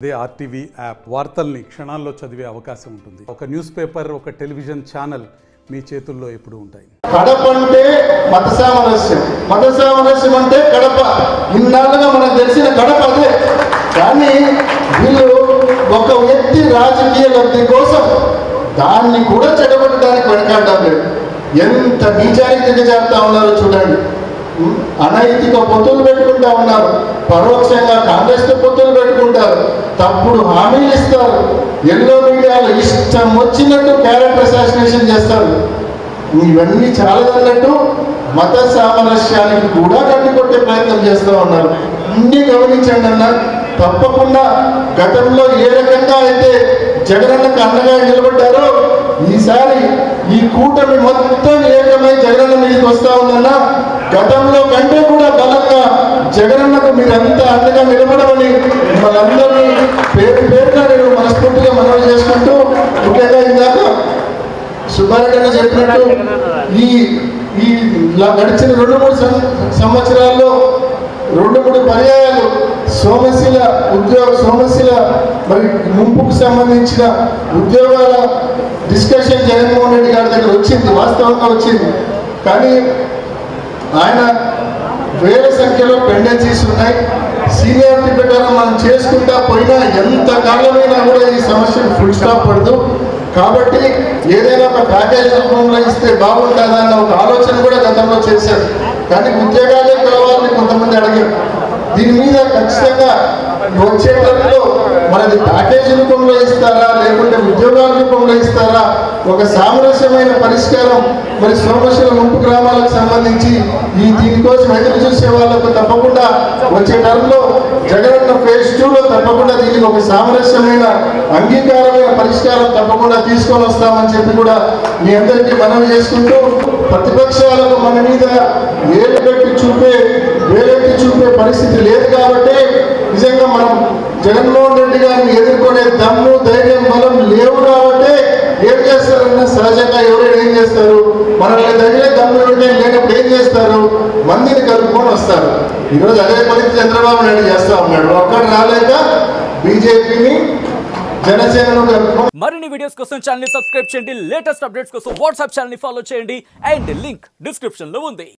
అదే RTV app వార్తల్ని క్షణాల్లో చదివే అవకాశం ఉంటుంది. ఒక న్యూస్ పేపర్, ఒక టెలివిజన్ ఛానల్ మీ చేతుల్లో ఎప్పుడూ ఉంటాయి. కడప అంటే మత సామరస్యం, మత సామరస్యం అంటే కడప. ఇన్నాళ్ళుగా మనకు తెలిసిన కడప అదే. కానీ వీళ్ళు ఒక వ్యక్తి రాజకీయ లబ్ధి కోసం దాన్ని కూడా చెడగొట్టడానికి వెనకాడడం లేదు. ఎంత నీచానికి దిగజారుతా ఉన్నారో చూడండి. అనైతిక పొత్తులు పెట్టుకుంటా ఉన్నారు, పరోక్షంగా కాంగ్రెస్తో పొత్తులు పెట్టుకుంటారు, తప్పుడు హామీలు ఇస్తారు, ఎల్లో మీడియాలో ఇష్టం వచ్చినట్టు క్యారెక్టర్ అసాసినేషన్ చేస్తారు. ఇవన్నీ చాలదన్నట్టు మత సామరస్యానికి కూడా కట్టికొట్టే ప్రయత్నం చేస్తూ ఉన్నారు. ఇన్ని గమనించండి అన్న. తప్పకుండా గతంలో ఏ రకంగా అయితే జగనన్నకు అండగా నిలబడ్డారో ఈసారి ఈ కూటమి మొత్తం ఏకమై జగనన్న మీదకి వస్తా ఉందన్న. గతంలో కంటే కూడా బలంగా జగనన్నకు మీరంతా అండగా నిలబడమని మనందరినీ పేరు పేరుగా నేను మనస్ఫూర్తిగా మనవి చేసుకుంటూ, ముఖ్యంగా ఇందాక సుబ్బారెడ్డి చెప్పినట్టు ఈ గడిచిన 2-3 సంవత్సరాల్లో 2-3 పర్యాయాలు సోమశిల మరి ముంపుకు సంబంధించిన ఉద్యోగాల డిస్కషన్ జగన్మోహన్ రెడ్డి గారి దగ్గర వచ్చింది, వాస్తవంగా వచ్చింది. కానీ ఆయన వేల సంఖ్యలో పెండెన్సీస్ ఉన్నాయి. సీనియారిటీ ప్రకారం మనం చేసుకుంటా పోయినా ఎంత కాలమైనా కూడా ఈ సమస్యను ఫుల్ స్టాప్ పడదు. కాబట్టి ఏదైనా ఒక ప్యాకేజ్ రూపంలో ఇస్తే బాగుంటుందా అన్న ఒక ఆలోచన కూడా గతంలో చేశారు. కానీ ఉద్యోగాలే కావాలని కొంతమంది అడిగారు. దీని మీద ఖచ్చితంగా వచ్చే టైంలో మనది ప్యాకేజ్ రూపంలో ఇస్తారా లేకుంటే ఉద్యోగాల రూపంలో ఇస్తారా, ఒక సామరస్యమైన పరిష్కారం మరి సోమశిల ముంపు గ్రామాలకు సంబంధించి దీనికోసం ఎదురు చూసే వాళ్ళకు తప్పకుండా వచ్చే టైంలో జగనన్న ఫేజ్ 2లో తప్పకుండా దీనికి ఒక సామరస్యమైన అంగీకారమైన పరిష్కారం తప్పకుండా తీసుకొని వస్తామని చెప్పి కూడా మీ అందరికీ మనవి చేసుకుంటూ, ప్రతిపక్షాలకు మన మీద వేలెత్తి చూపే పరిస్థితి లేదు. కాబట్టి నిజంగా మనం జగన్మోహన్ రెడ్డి గారిని ఎదుర్కొనే దమ్ము, ధైర్యం, బలం లేవు. కాబట్టి ఏం చేస్తారన్న, సహజంగా ఎవరైనా ఏం చేస్తారు, మనల్ని తగిలే దమ్ము లేనప్పుడు ఏం చేస్తారు, మందిని కలుపుకొని వస్తారు. ఈరోజు అదే పరిస్థితి చంద్రబాబు నాయుడు చేస్తా ఉన్నాడు. ఒక్కడు రాలేక బీజేపీని జనసేనను కలుపుకొని. మరిన్ని వీడియోస్ కోసం ఛానల్ ని సబ్స్క్రైబ్ చేయండి. లేటెస్ట్ అప్డేట్స్ కోసం వాట్సాప్ ఛానల్ ని ఫాలో చేయండి. అండ్ లింక్ డిస్క్రిప్షన్ లో ఉంది.